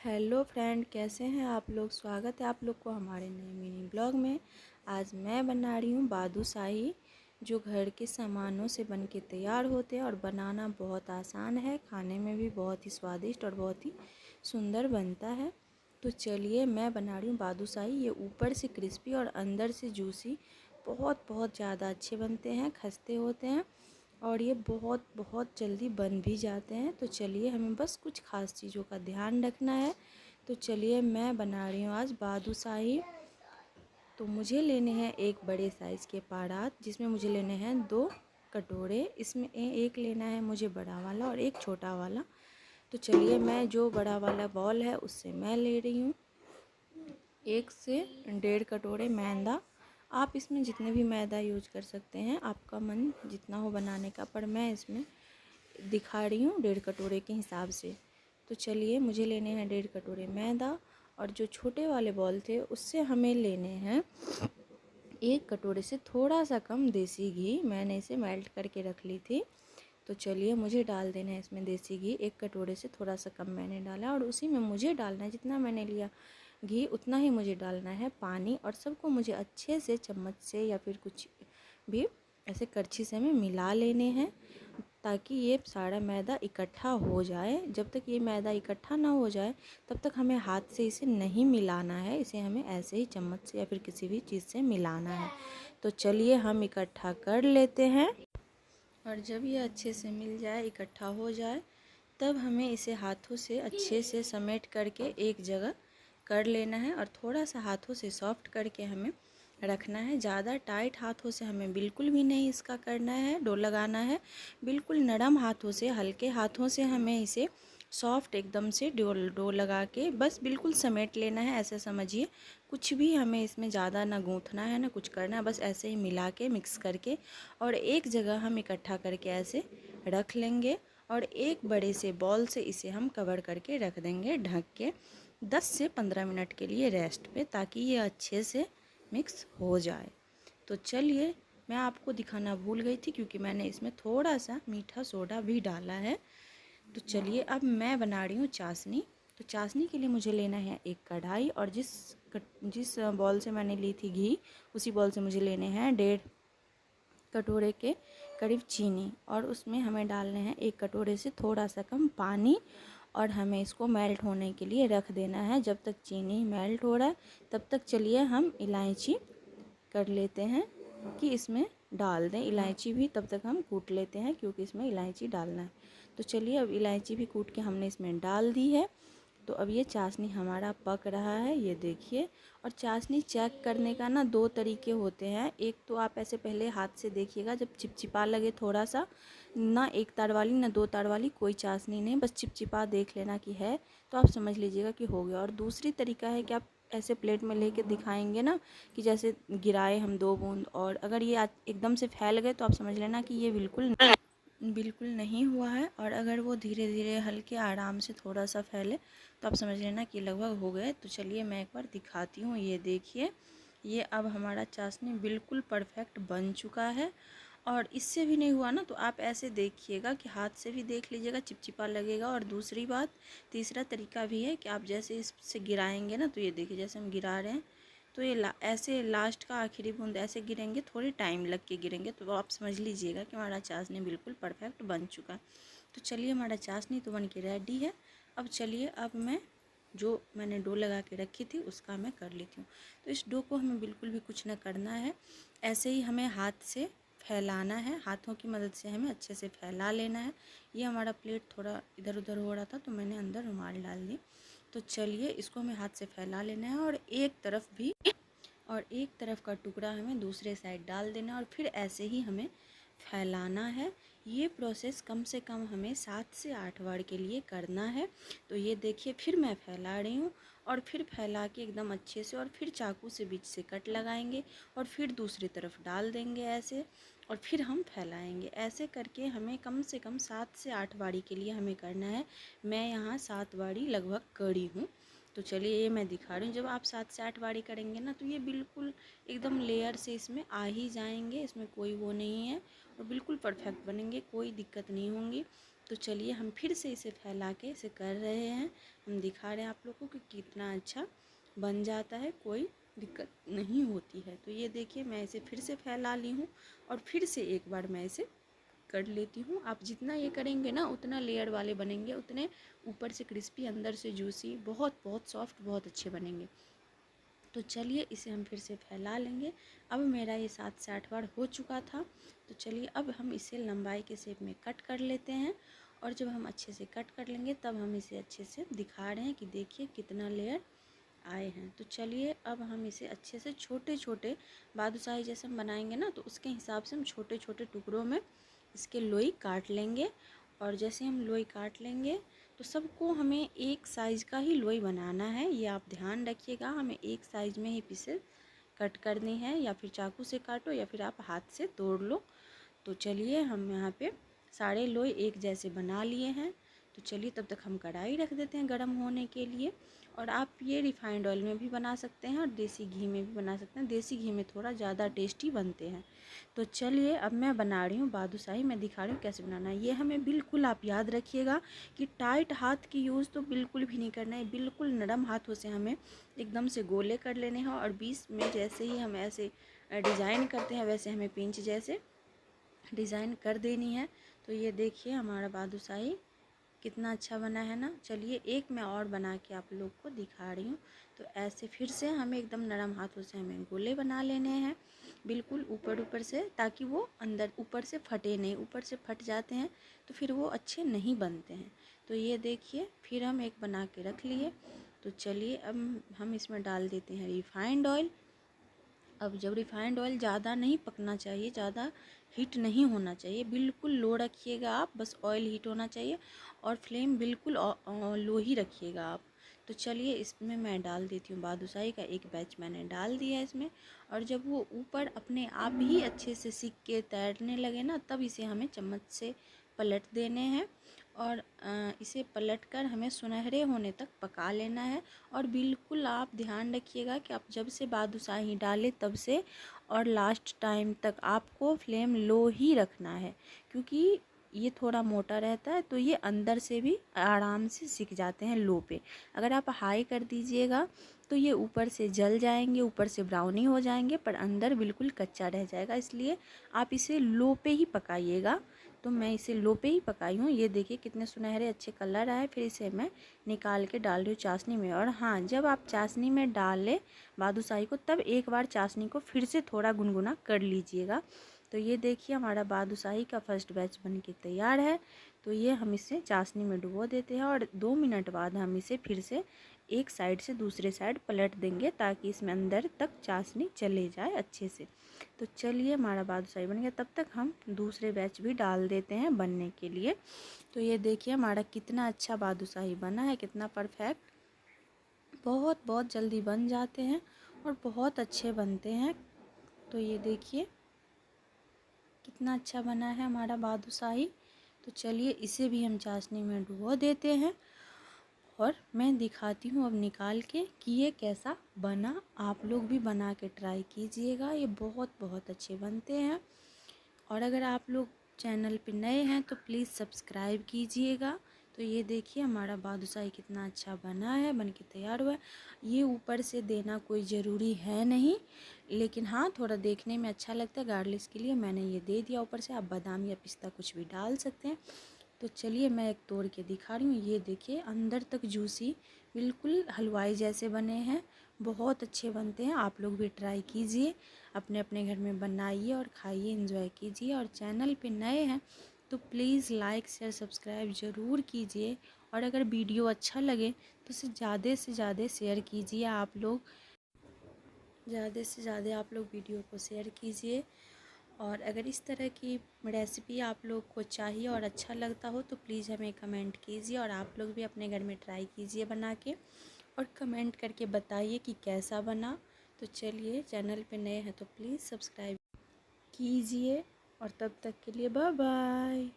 Hello friend, कैसे हैं आप लोग। स्वागत है आप लोग को हमारे नए मिनी ब्लॉग में। आज मैं बना रही हूँ बालूशाही, जो घर के सामानों से बन के तैयार होते हैं और बनाना बहुत आसान है। खाने में भी बहुत ही स्वादिष्ट और बहुत ही सुंदर बनता है। तो चलिए, मैं बना रही हूँ बालूशाही। ये ऊपर से क्रिस्पी और अंदर से जूसी बहुत बहुत ज़्यादा अच्छे बनते हैं, खस्ते होते हैं और ये बहुत बहुत जल्दी बन भी जाते हैं। तो चलिए, हमें बस कुछ ख़ास चीज़ों का ध्यान रखना है। तो चलिए, मैं बना रही हूँ आज बालूशाही। तो मुझे लेने हैं एक बड़े साइज़ के परात, जिसमें मुझे लेने हैं 2 कटोरे। इसमें एक लेना है मुझे बड़ा वाला और एक छोटा वाला। तो चलिए, मैं जो बड़ा वाला बॉल है उससे मैं ले रही हूँ 1 से 1.5 कटोरे मैदा। आप इसमें जितने भी मैदा यूज कर सकते हैं, आपका मन जितना हो बनाने का, पर मैं इसमें दिखा रही हूँ 1.5 कटोरे के हिसाब से। तो चलिए, मुझे लेने हैं 1.5 कटोरे मैदा और जो छोटे वाले बॉल थे उससे हमें लेने हैं 1 कटोरे से थोड़ा सा कम देसी घी। मैंने इसे मेल्ट करके रख ली थी। तो चलिए, मुझे डाल देना है इसमें देसी घी। 1 कटोरे से थोड़ा सा कम मैंने डाला और उसी में मुझे डालना है, जितना मैंने लिया घी उतना ही मुझे डालना है पानी। और सबको मुझे अच्छे से चम्मच से या फिर कुछ भी ऐसे करछी से हमें मिला लेने हैं, ताकि ये सारा मैदा इकट्ठा हो जाए। जब तक ये मैदा इकट्ठा ना हो जाए तब तक हमें हाथ से इसे नहीं मिलाना है। इसे हमें ऐसे ही चम्मच से या फिर किसी भी चीज़ से मिलाना है। तो चलिए, हम इकट्ठा कर लेते हैं। और जब ये अच्छे से मिल जाए, इकट्ठा हो जाए, तब हमें इसे हाथों से अच्छे से समेट करके एक जगह कर लेना है और थोड़ा सा हाथों से सॉफ्ट करके हमें रखना है। ज़्यादा टाइट हाथों से हमें बिल्कुल भी नहीं इसका करना है, डो लगाना है। बिल्कुल नरम हाथों से, हल्के हाथों से हमें इसे सॉफ्ट एकदम से डो लगा के बस बिल्कुल समेट लेना है। ऐसे समझिए, कुछ भी हमें इसमें ज़्यादा ना गूँथना है ना कुछ करना है, बस ऐसे ही मिला के मिक्स करके और एक जगह हम इकट्ठा करके ऐसे रख लेंगे। और एक बड़े से बॉल से इसे हम कवर करके रख देंगे ढक के 10 से 15 मिनट के लिए रेस्ट पे, ताकि ये अच्छे से मिक्स हो जाए। तो चलिए, मैं आपको दिखाना भूल गई थी क्योंकि मैंने इसमें थोड़ा सा मीठा सोडा भी डाला है। तो चलिए, अब मैं बना रही हूँ चाशनी। तो चाशनी के लिए मुझे लेना है एक कढ़ाई और जिस बॉल से मैंने ली थी घी, उसी बॉल से मुझे लेने हैं 1.5 कटोरे के करीब चीनी। और उसमें हमें डालने हैं 1 कटोरे से थोड़ा सा कम पानी और हमें इसको मेल्ट होने के लिए रख देना है। जब तक चीनी मेल्ट हो रहा है तब तक चलिए हम इलायची कर लेते हैं कि इसमें डाल दें। इलायची भी तब तक हम कूट लेते हैं क्योंकि इसमें इलायची डालना है। तो चलिए, अब इलायची भी कूट के हमने इसमें डाल दी है। तो अब ये चाशनी हमारा पक रहा है, ये देखिए। और चाशनी चेक करने का ना 2 तरीके होते हैं। एक तो आप ऐसे पहले हाथ से देखिएगा, जब चिपचिपा लगे थोड़ा सा, ना 1 तार वाली ना 2 तार वाली, कोई चाशनी नहीं, बस चिपचिपा देख लेना कि है, तो आप समझ लीजिएगा कि हो गया। और दूसरी तरीका है कि आप ऐसे प्लेट में लेके दिखाएंगे ना कि जैसे गिराए हम 2 बूंद, और अगर ये एकदम से फैल गए तो आप समझ लेना कि ये बिल्कुल नहीं हुआ है। और अगर वो धीरे धीरे हल्के आराम से थोड़ा सा फैले तो आप समझ लेना कि लगभग हो गए। तो चलिए, मैं एक बार दिखाती हूँ। ये देखिए, ये अब हमारा चाशनी बिल्कुल परफेक्ट बन चुका है। और इससे भी नहीं हुआ ना तो आप ऐसे देखिएगा कि हाथ से भी देख लीजिएगा, चिपचिपा लगेगा। और दूसरी बात, तीसरा तरीका भी है कि आप जैसे इससे गिराएंगे ना, तो ये देखिए जैसे हम गिरा रहे हैं, तो ये ऐसे लास्ट का आखिरी बूंद ऐसे गिरेंगे, थोड़ी टाइम लग के गिरेंगे, तो आप समझ लीजिएगा कि हमारा चाशनी बिल्कुल परफेक्ट बन चुका है। तो चलिए, हमारा चाशनी तो बन के रेडी है। अब चलिए, अब मैं जो मैंने डो लगा के रखी थी उसका मैं कर लेती हूँ। तो इस डो को हमें बिल्कुल भी कुछ ना करना है, ऐसे ही हमें हाथ से फैलाना है। हाथों की मदद से हमें अच्छे से फैला लेना है। ये हमारा प्लेट थोड़ा इधर उधर हो रहा था तो मैंने अंदर रुमाल डाल दी। तो चलिए, इसको हमें हाथ से फैला लेना है और एक तरफ का टुकड़ा हमें दूसरे साइड डाल देना है और फिर ऐसे ही हमें फैलाना है। ये प्रोसेस कम से कम हमें 7 से 8 बार के लिए करना है। तो ये देखिए, फिर मैं फैला रही हूँ और फिर फैला के एकदम अच्छे से, और फिर चाकू से बीच से कट लगाएंगे और फिर दूसरी तरफ डाल देंगे ऐसे, और फिर हम फैलाएंगे। ऐसे करके हमें कम से कम 7 से 8 बारी के लिए हमें करना है। मैं यहाँ 7 बारी लगभग करी हूँ। तो चलिए, ये मैं दिखा रही हूँ। जब आप 7 से 8 बारी करेंगे ना तो ये बिल्कुल एकदम लेयर से इसमें आ ही जाएंगे, इसमें कोई वो नहीं है और बिल्कुल परफेक्ट बनेंगे, कोई दिक्कत नहीं होंगी। तो चलिए हम फिर से इसे फैला के इसे कर रहे हैं। हम दिखा रहे हैं आप लोगों को कि कितना अच्छा बन जाता है, कोई दिक्कत नहीं होती है। तो ये देखिए मैं इसे फिर से फैला ली हूँ और फिर से एक बार मैं इसे कर लेती हूँ। आप जितना ये करेंगे ना उतना लेयर वाले बनेंगे, उतने ऊपर से क्रिस्पी अंदर से जूसी, बहुत बहुत सॉफ्ट, बहुत अच्छे बनेंगे। तो चलिए इसे हम फिर से फैला लेंगे। अब मेरा ये 7 से 8 बार हो चुका था। तो चलिए अब हम इसे लंबाई के शेप में कट कर लेते हैं और जब हम अच्छे से कट कर लेंगे तब हम इसे अच्छे से दिखा रहे हैं कि देखिए कितना लेयर आए हैं। तो चलिए अब हम इसे अच्छे से छोटे छोटे बालूशाही जैसे हम बनाएंगे ना, तो उसके हिसाब से हम छोटे छोटे टुकड़ों में इसके लोई काट लेंगे। और जैसे हम लोई काट लेंगे तो सबको हमें एक साइज़ का ही लोई बनाना है, ये आप ध्यान रखिएगा। हमें एक साइज़ में ही पीसेस कट करनी है, या फिर चाकू से काटो या फिर आप हाथ से तोड़ लो। तो चलिए हम यहाँ पे सारे लोई एक जैसे बना लिए हैं। तो चलिए तब तक हम कढ़ाई रख देते हैं गरम होने के लिए। और आप ये रिफाइंड ऑयल में भी बना सकते हैं और देसी घी में भी बना सकते हैं। देसी घी में थोड़ा ज़्यादा टेस्टी बनते हैं। तो चलिए अब मैं बना रही हूँ बालूशाही, मैं दिखा रही हूँ कैसे बनाना है। ये हमें बिल्कुल आप याद रखिएगा कि टाइट हाथ की यूज़ तो बिल्कुल भी नहीं करना है। बिल्कुल नरम हाथों से हमें एकदम से गोले कर लेने हैं और बीच में जैसे ही हम ऐसे डिज़ाइन करते हैं वैसे हमें पिंच जैसे डिज़ाइन कर देनी है। तो ये देखिए हमारा बालूशाही कितना अच्छा बना है ना। चलिए एक मैं और बना के आप लोग को दिखा रही हूँ। तो ऐसे फिर से हमें एकदम नरम हाथों से हमें गोले बना लेने हैं, बिल्कुल ऊपर ऊपर से, ताकि वो अंदर ऊपर से फटे नहीं। ऊपर से फट जाते हैं तो फिर वो अच्छे नहीं बनते हैं। तो ये देखिए फिर हम एक बना के रख लिए। तो चलिए अब हम इसमें डाल देते हैं रिफाइंड ऑयल। अब जब रिफाइंड ऑयल ज़्यादा नहीं पकना चाहिए, ज़्यादा हीट नहीं होना चाहिए, बिल्कुल लो रखिएगा आप, बस ऑयल हीट होना चाहिए और फ्लेम बिल्कुल लो ही रखिएगा आप। तो चलिए इसमें मैं डाल देती हूँ बालूशाही का एक बैच मैंने डाल दिया इसमें। और जब वो ऊपर अपने आप ही अच्छे से सिक के तैरने लगे ना, तब इसे हमें चम्मच से पलट देने हैं और इसे पलटकर हमें सुनहरे होने तक पका लेना है। और बिल्कुल आप ध्यान रखिएगा कि आप जब से बालूशाही डालें तब से और लास्ट टाइम तक आपको फ्लेम लो ही रखना है, क्योंकि ये थोड़ा मोटा रहता है तो ये अंदर से भी आराम से सिक जाते हैं लो पे। अगर आप हाई कर दीजिएगा तो ये ऊपर से जल जाएंगे, ऊपर से ब्राउनी हो जाएंगे, पर अंदर बिल्कुल कच्चा रह जाएगा। इसलिए आप इसे लो पे ही पकाइएगा। तो मैं इसे लो पे ही पकाई हूँ। ये देखिए कितने सुनहरे अच्छे कलर आए। फिर इसे मैं निकाल के डाल रही हूँ चाशनी में। और हाँ, जब आप चाशनी में डालें बालूशाही को तब एक बार चाशनी को फिर से थोड़ा गुनगुना कर लीजिएगा। तो ये देखिए हमारा बालूशाही का फर्स्ट बैच बन के तैयार है। तो ये हम इसे चाशनी में डुबो देते हैं और 2 मिनट बाद हम इसे फिर से एक साइड से दूसरे साइड पलट देंगे, ताकि इसमें अंदर तक चाशनी चले जाए अच्छे से। तो चलिए हमारा बालूशाही बन गया। तब तक हम दूसरे बैच भी डाल देते हैं बनने के लिए। तो ये देखिए हमारा कितना अच्छा बालूशाही बना है, कितना परफेक्ट। बहुत बहुत जल्दी बन जाते हैं और बहुत अच्छे बनते हैं। तो ये देखिए कितना अच्छा बना है हमारा बालूशाही। तो चलिए इसे भी हम चाशनी में डुबो देते हैं और मैं दिखाती हूँ अब निकाल के कि ये कैसा बना। आप लोग भी बना के ट्राई कीजिएगा, ये बहुत बहुत अच्छे बनते हैं। और अगर आप लोग चैनल पे नए हैं तो प्लीज़ सब्सक्राइब कीजिएगा। तो ये देखिए हमारा बालूशाही कितना अच्छा बना है, बन के तैयार हुआ है। ये ऊपर से देना कोई ज़रूरी है नहीं, लेकिन हाँ थोड़ा देखने में अच्छा लगता है, गार्लिश के लिए मैंने ये दे दिया ऊपर से। आप बादाम या पिस्ता कुछ भी डाल सकते हैं। तो चलिए मैं एक तोड़ के दिखा रही हूँ। ये देखिए अंदर तक जूसी, बिल्कुल हलवाई जैसे बने हैं, बहुत अच्छे बनते हैं। आप लोग भी ट्राई कीजिए, अपने अपने घर में बनाइए और खाइए, एंजॉय कीजिए। और चैनल पे नए हैं तो प्लीज़ लाइक शेयर सब्सक्राइब ज़रूर कीजिए। और अगर वीडियो अच्छा लगे तो उसे ज़्यादा से ज़्यादा शेयर कीजिए। आप लोग ज़्यादा से ज़्यादा आप लोग वीडियो को शेयर कीजिए। और अगर इस तरह की रेसिपी आप लोग को चाहिए और अच्छा लगता हो तो प्लीज़ हमें कमेंट कीजिए। और आप लोग भी अपने घर में ट्राई कीजिए बना के और कमेंट करके बताइए कि कैसा बना। तो चलिए चैनल पे नए हैं तो प्लीज़ सब्सक्राइब कीजिए और तब तक के लिए बाय बाय।